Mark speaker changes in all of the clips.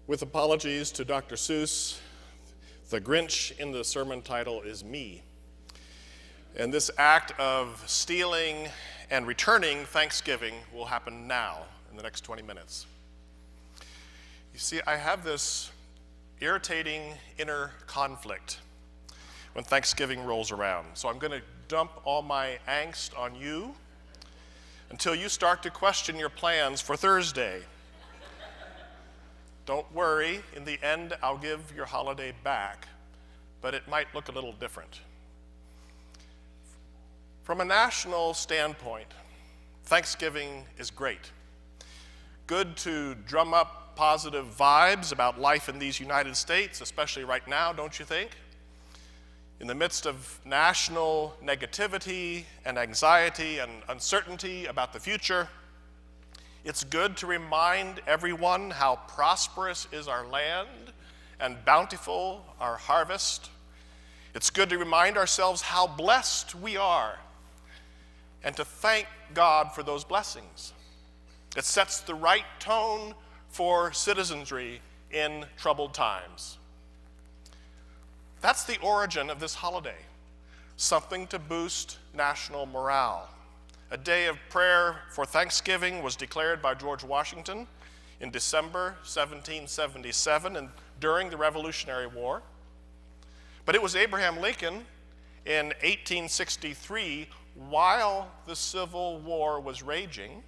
Speaker 1: With apologies to Dr. Seuss, the Grinch in the sermon title is me. And this act of stealing and returning Thanksgiving will happen now in the next 20 minutes. You see, I have this irritating inner conflict when Thanksgiving rolls around. So I'm going to dump all my angst on you until you start to question your plans for Thursday. Don't worry, in the end, I'll give your holiday back, but it might look a little different. From a national standpoint, Thanksgiving is great. Good to drum up positive vibes about life in these United States, especially right now, don't you think? In the midst of national negativity and anxiety and uncertainty about the future, it's good to remind everyone how prosperous is our land and bountiful our harvest. It's good to remind ourselves how blessed we are and to thank God for those blessings. It sets the right tone for citizenry in troubled times. That's the origin of this holiday, something to boost national morale. A day of prayer for Thanksgiving was declared by George Washington in December 1777 and during the Revolutionary War. But it was Abraham Lincoln in 1863, while the Civil War was raging,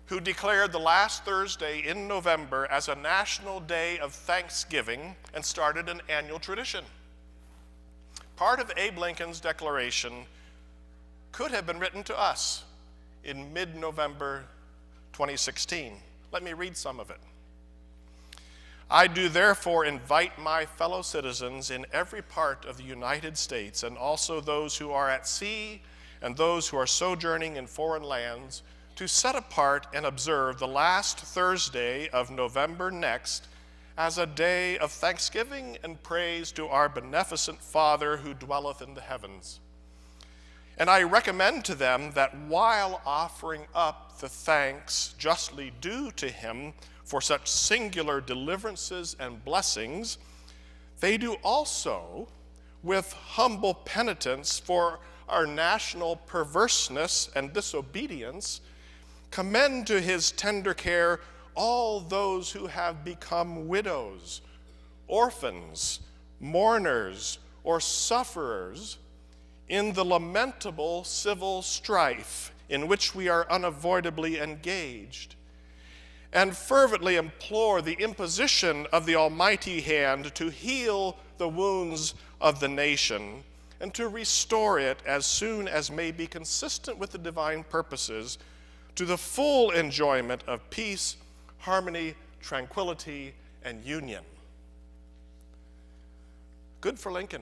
Speaker 1: who declared the last Thursday in November as a national day of Thanksgiving and started an annual tradition. Part of Abe Lincoln's declaration could have been written to us in mid-November 2016. Let me read some of it. I do therefore invite my fellow citizens in every part of the United States, and also those who are at sea and those who are sojourning in foreign lands, to set apart and observe the last Thursday of November next as a day of thanksgiving and praise to our beneficent Father who dwelleth in the heavens. And I recommend to them that while offering up the thanks justly due to him for such singular deliverances and blessings, they do also, with humble penitence for our national perverseness and disobedience, commend to his tender care all those who have become widows, orphans, mourners, or sufferers in the lamentable civil strife in which we are unavoidably engaged, and fervently implore the imposition of the Almighty hand to heal the wounds of the nation and to restore it as soon as may be consistent with the divine purposes to the full enjoyment of peace, harmony, tranquility, and union. Good for Lincoln.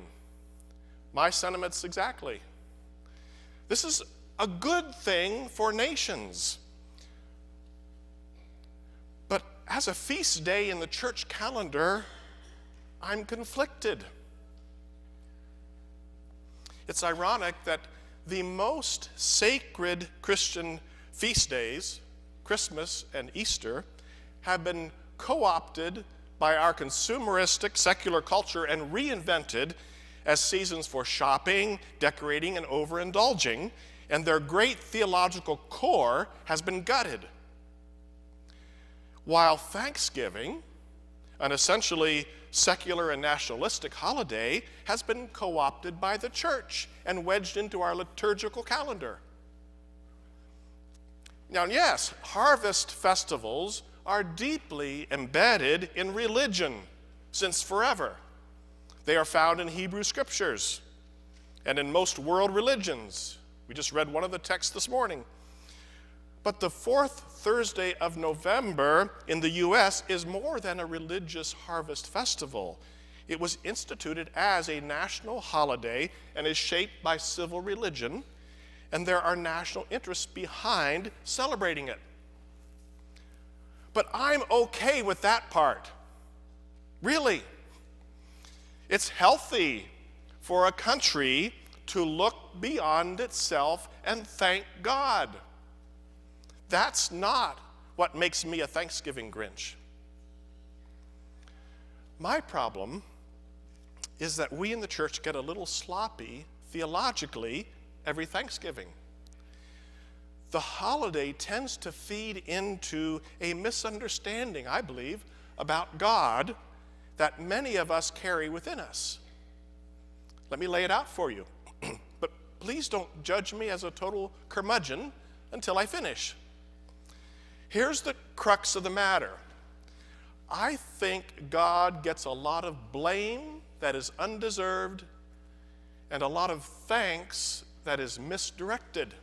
Speaker 1: My sentiments exactly. This is a good thing for nations. But as a feast day in the church calendar, I'm conflicted. It's ironic that the most sacred Christian feast days, Christmas and Easter, have been co-opted by our consumeristic secular culture and reinvented as seasons for shopping, decorating, and overindulging, and their great theological core has been gutted. While Thanksgiving, an essentially secular and nationalistic holiday, has been co-opted by the church and wedged into our liturgical calendar. Now, yes, harvest festivals are deeply embedded in religion since forever. They are found in Hebrew scriptures and in most world religions. We just read one of the texts this morning. But the fourth Thursday of November in the U.S. is more than a religious harvest festival. It was instituted as a national holiday and is shaped by civil religion, and there are national interests behind celebrating it. But I'm okay with that part. Really. It's healthy for a country to look beyond itself and thank God. That's not what makes me a Thanksgiving Grinch. My problem is that we in the church get a little sloppy theologically every Thanksgiving. The holiday tends to feed into a misunderstanding, I believe, about God that many of us carry within us. Let me lay it out for you. But please don't judge me as a total curmudgeon until I finish. Here's the crux of the matter. I think God gets a lot of blame that is undeserved and a lot of thanks that is misdirected.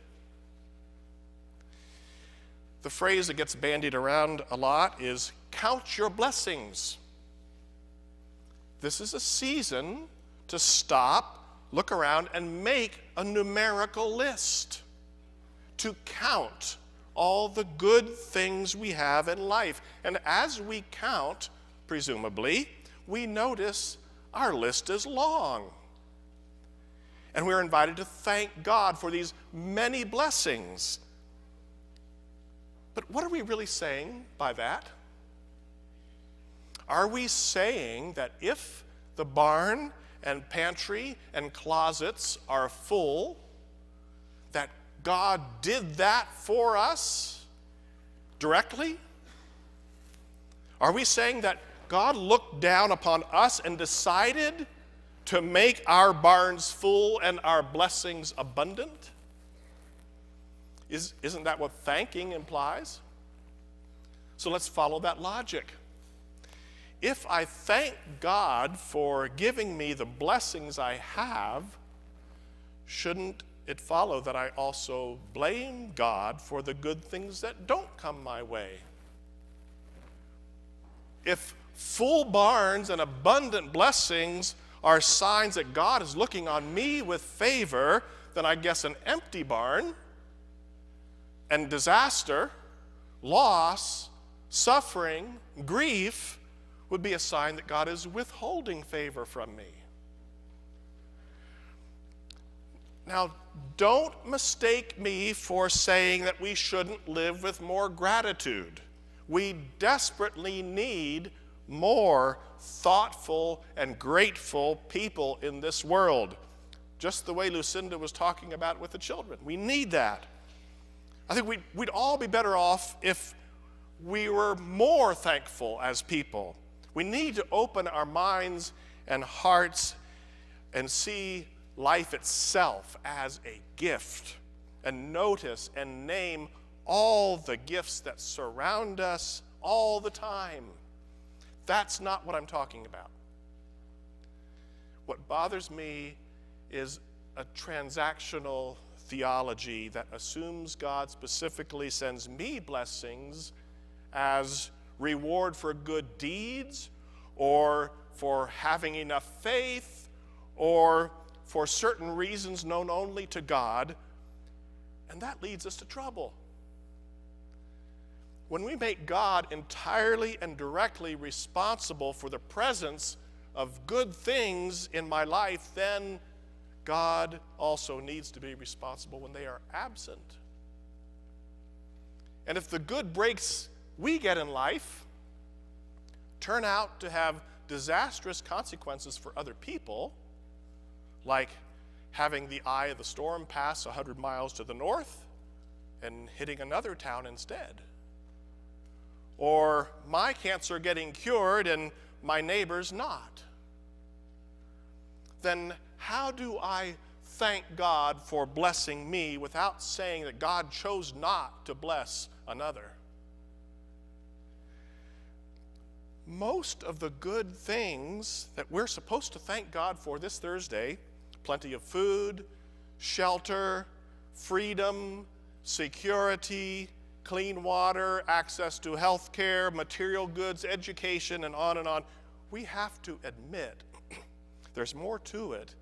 Speaker 1: The phrase that gets bandied around a lot is count your blessings. This is a season to stop, look around, and make a numerical list, to count all the good things we have in life. And as we count, presumably, we notice our list is long. And we're invited to thank God for these many blessings. But what are we really saying by that? Are we saying that if the barn and pantry and closets are full, that God did that for us directly? Are we saying that God looked down upon us and decided to make our barns full and our blessings abundant? Isn't that what thanking implies? So let's follow that logic. If I thank God for giving me the blessings I have, shouldn't it follow that I also blame God for the good things that don't come my way? If full barns and abundant blessings are signs that God is looking on me with favor, then I guess an empty barn and disaster, loss, suffering, grief would be a sign that God is withholding favor from me. Now, don't mistake me for saying that we shouldn't live with more gratitude. We desperately need more thoughtful and grateful people in this world, just the way Lucinda was talking about with the children. We need that. I think we'd all be better off if we were more thankful as people. We need to open our minds and hearts and see life itself as a gift, and notice and name all the gifts that surround us all the time. That's not what I'm talking about. What bothers me is a transactional theology that assumes God specifically sends me blessings as reward for good deeds, or for having enough faith, or for certain reasons known only to God, and that leads us to trouble. When we make God entirely and directly responsible for the presence of good things in my life, then God also needs to be responsible when they are absent. And if the good breaks we get in life turn out to have disastrous consequences for other people, like having the eye of the storm pass 100 miles to the north and hitting another town instead, or my cancer getting cured and my neighbor's not, then how do I thank God for blessing me without saying that God chose not to bless another? Most of the good things that we're supposed to thank God for this Thursday, plenty of food, shelter, freedom, security, clean water, access to health care, material goods, education, and on, we have to admit there's more to it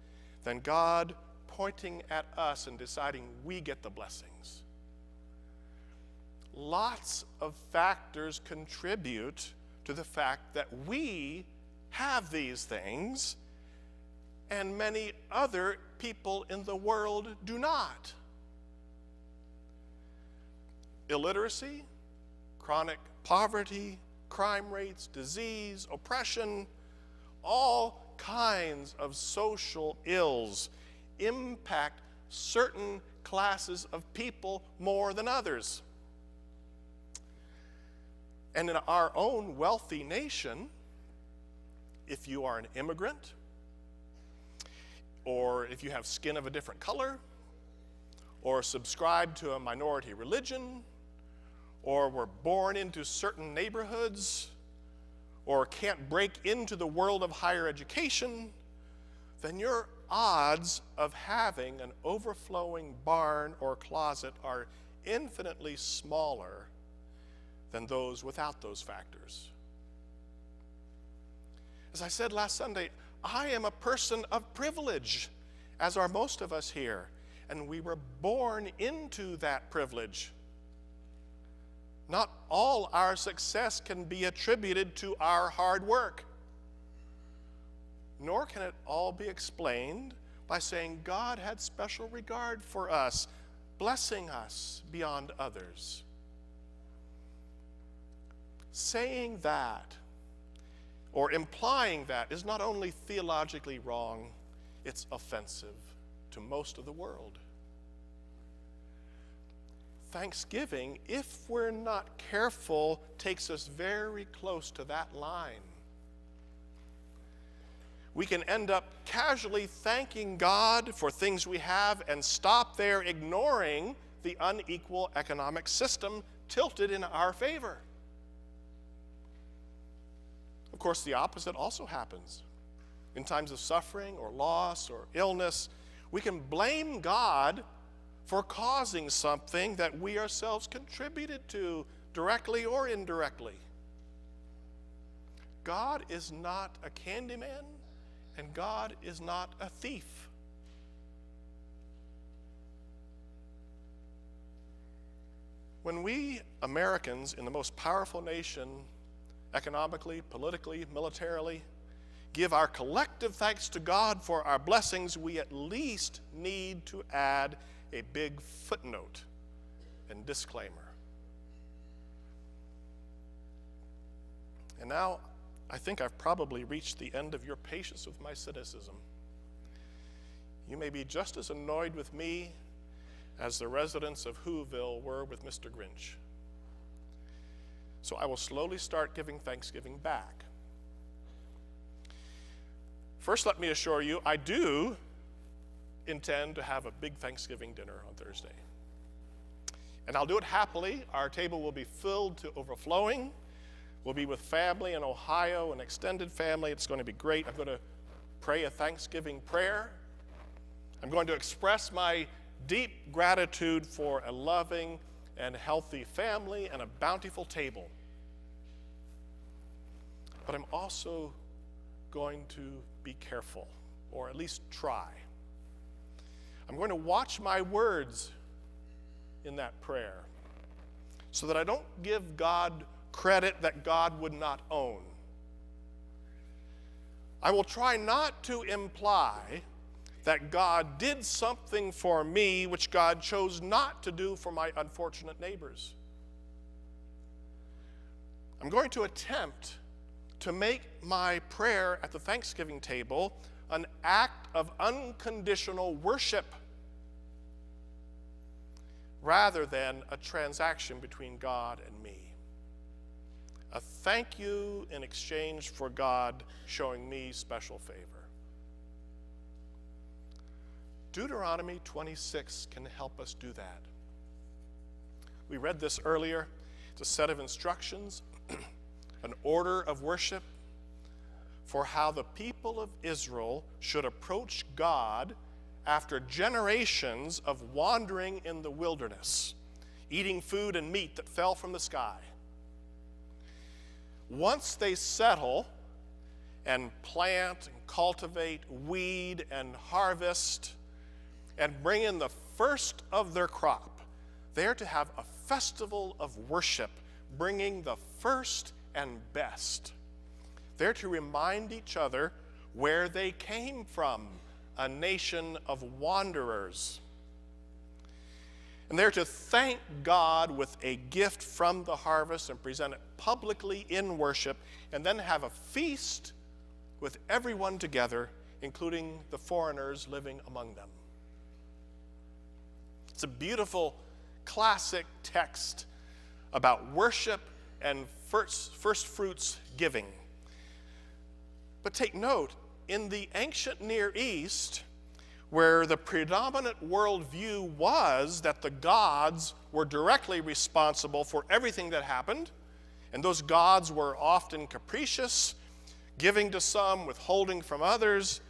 Speaker 1: than God pointing at us and deciding we get the blessings. Lots of factors contribute to the fact that we have these things and many other people in the world do not. Illiteracy, chronic poverty, crime rates, disease, oppression, all kinds of social ills impact certain classes of people more than others. And in our own wealthy nation, if you are an immigrant, or if you have skin of a different color, or subscribe to a minority religion, or were born into certain neighborhoods, or can't break into the world of higher education, then your odds of having an overflowing barn or closet are infinitely smaller than those without those factors. As I said last Sunday, I am a person of privilege, as are most of us here, and we were born into that privilege. Not all our success can be attributed to our hard work, nor can it all be explained by saying God had special regard for us, blessing us beyond others. Saying that, or implying that, is not only theologically wrong, it's offensive to most of the world. Thanksgiving, if we're not careful, takes us very close to that line. We can end up casually thanking God for things we have and stop there, ignoring the unequal economic system tilted in our favor. Of course, the opposite also happens. In times of suffering or loss or illness, we can blame God for causing something that we ourselves contributed to, directly or indirectly. God is not a candyman, and God is not a thief. When we Americans in the most powerful nation, economically, politically, militarily, give our collective thanks to God for our blessings, we at least need to add a big footnote and disclaimer. And now, I think I've probably reached the end of your patience with my cynicism. You may be just as annoyed with me as the residents of Whoville were with Mr. Grinch. So I will slowly start giving Thanksgiving back. First, let me assure you, I do intend to have a big Thanksgiving dinner on Thursday. And I'll do it happily. Our table will be filled to overflowing. We'll be with family in Ohio, an extended family. It's going to be great. I'm going to pray a Thanksgiving prayer. I'm going to express my deep gratitude for a loving and healthy family and a bountiful table. But I'm also going to be careful, or at least try. I'm going to watch my words in that prayer so that I don't give God credit that God would not own. I will try not to imply that God did something for me which God chose not to do for my unfortunate neighbors. I'm going to attempt to make my prayer at the Thanksgiving table an act of unconditional worship rather than a transaction between God and me. A thank you in exchange for God showing me special favor. Deuteronomy 26 can help us do that. We read this earlier. It's a set of instructions, an order of worship for how the people of Israel should approach God after generations of wandering in the wilderness, eating food and meat that fell from the sky. Once they settle and plant and cultivate, weed and harvest, and bring in the first of their crop, they are to have a festival of worship, bringing the first and best. They're to remind each other where they came from, a nation of wanderers. And they're to thank God with a gift from the harvest and present it publicly in worship, and then have a feast with everyone together, including the foreigners living among them. It's a beautiful, classic text about worship and first fruits giving. But take note, in the ancient Near East, where the predominant worldview was that the gods were directly responsible for everything that happened, and those gods were often capricious, giving to some, withholding from others,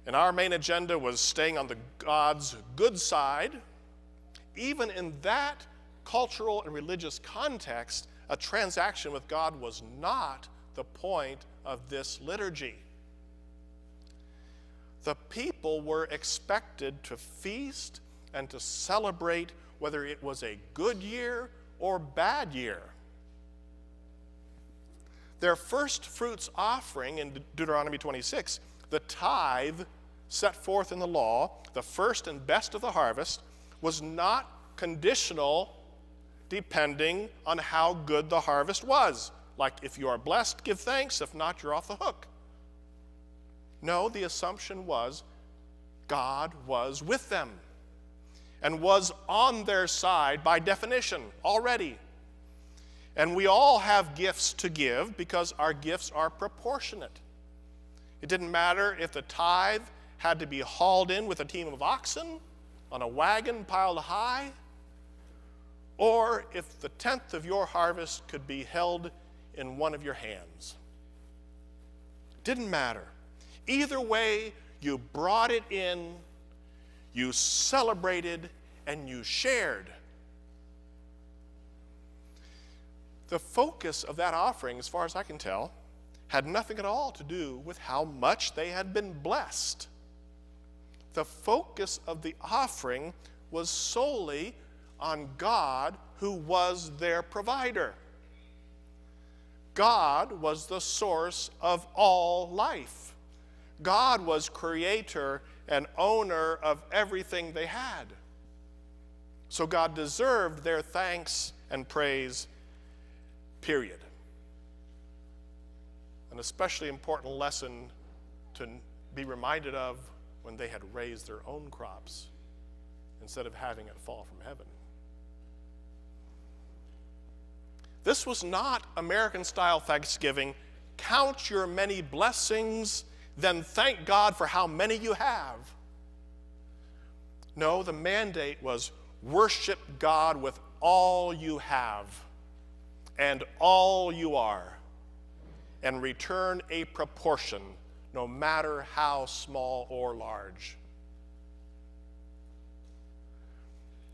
Speaker 1: and our main agenda was staying on the God's good side. Even in that cultural and religious context, a transaction with God was not the point of this liturgy. The people were expected to feast and to celebrate whether it was a good year or bad year. Their first fruits offering in Deuteronomy 26, the tithe set forth in the law, the first and best of the harvest, was not conditional depending on how good the harvest was. Like, if you are blessed, give thanks. If not, you're off the hook. No, the assumption was God was with them and was on their side by definition already. And we all have gifts to give because our gifts are proportionate. It didn't matter if the tithe had to be hauled in with a team of oxen on a wagon piled high, or if the tenth of your harvest could be held in one of your hands. Didn't matter. Either way, you brought it in, you celebrated, and you shared. The focus of that offering, as far as I can tell, had nothing at all to do with how much they had been blessed. The focus of the offering was solely on God, who was their provider. God was the source of all life. God was creator and owner of everything they had. So God deserved their thanks and praise, period. An especially important lesson to be reminded of when they had raised their own crops instead of having it fall from heaven. This was not American-style Thanksgiving. Count your many blessings, then thank God for how many you have. No, the mandate was worship God with all you have and all you are, and return a proportion, no matter how small or large.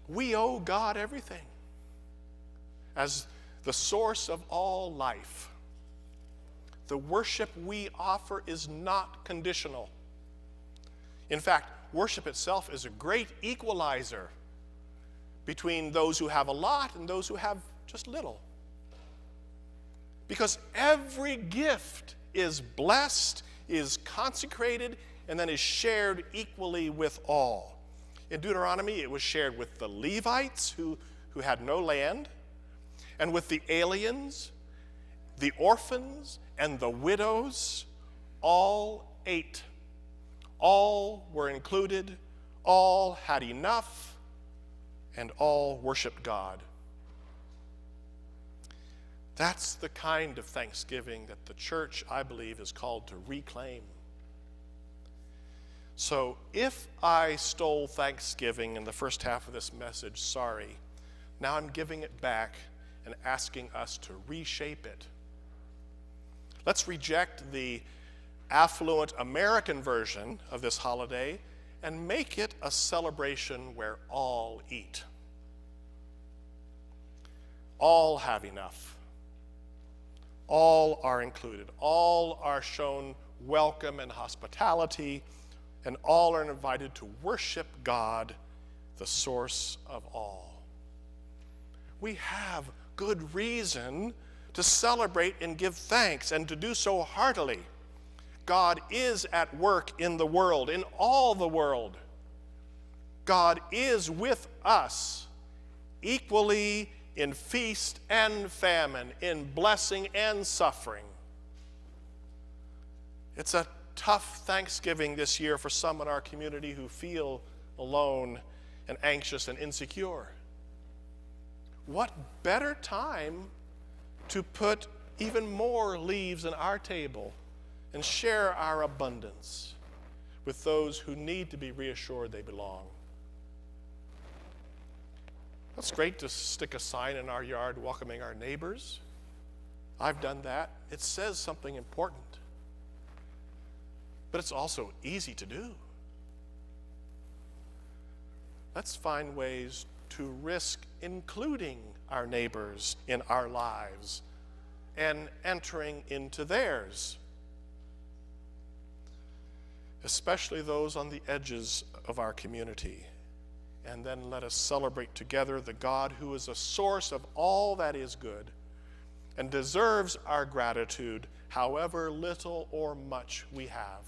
Speaker 1: We owe God everything as the source of all life. The worship we offer is not conditional. In fact, worship itself is a great equalizer between those who have a lot and those who have just little. Because every gift is blessed, is consecrated, and then is shared equally with all. In Deuteronomy, it was shared with the Levites who had no land, and with the aliens, the orphans, and the widows. All ate. All were included. All had enough, and all worshiped God. That's the kind of Thanksgiving that the church, I believe, is called to reclaim. So if I stole Thanksgiving in the first half of this message, sorry. Now I'm giving it back and asking us to reshape it. Let's reject the affluent American version of this holiday and make it a celebration where all eat. All have enough. All are included. All are shown welcome and hospitality, and all are invited to worship God, the source of all. We have good reason to celebrate and give thanks, and to do so heartily. God is at work in the world, in all the world. God is with us equally in feast and famine, in blessing and suffering. It's a tough Thanksgiving this year for some in our community who feel alone and anxious and insecure. What better time to put even more leaves on our table and share our abundance with those who need to be reassured they belong. It's great to stick a sign in our yard welcoming our neighbors. I've done that. It says something important. But it's also easy to do. Let's find ways to risk including our neighbors in our lives and entering into theirs, especially those on the edges of our community. And then let us celebrate together the God who is a source of all that is good and deserves our gratitude, however little or much we have.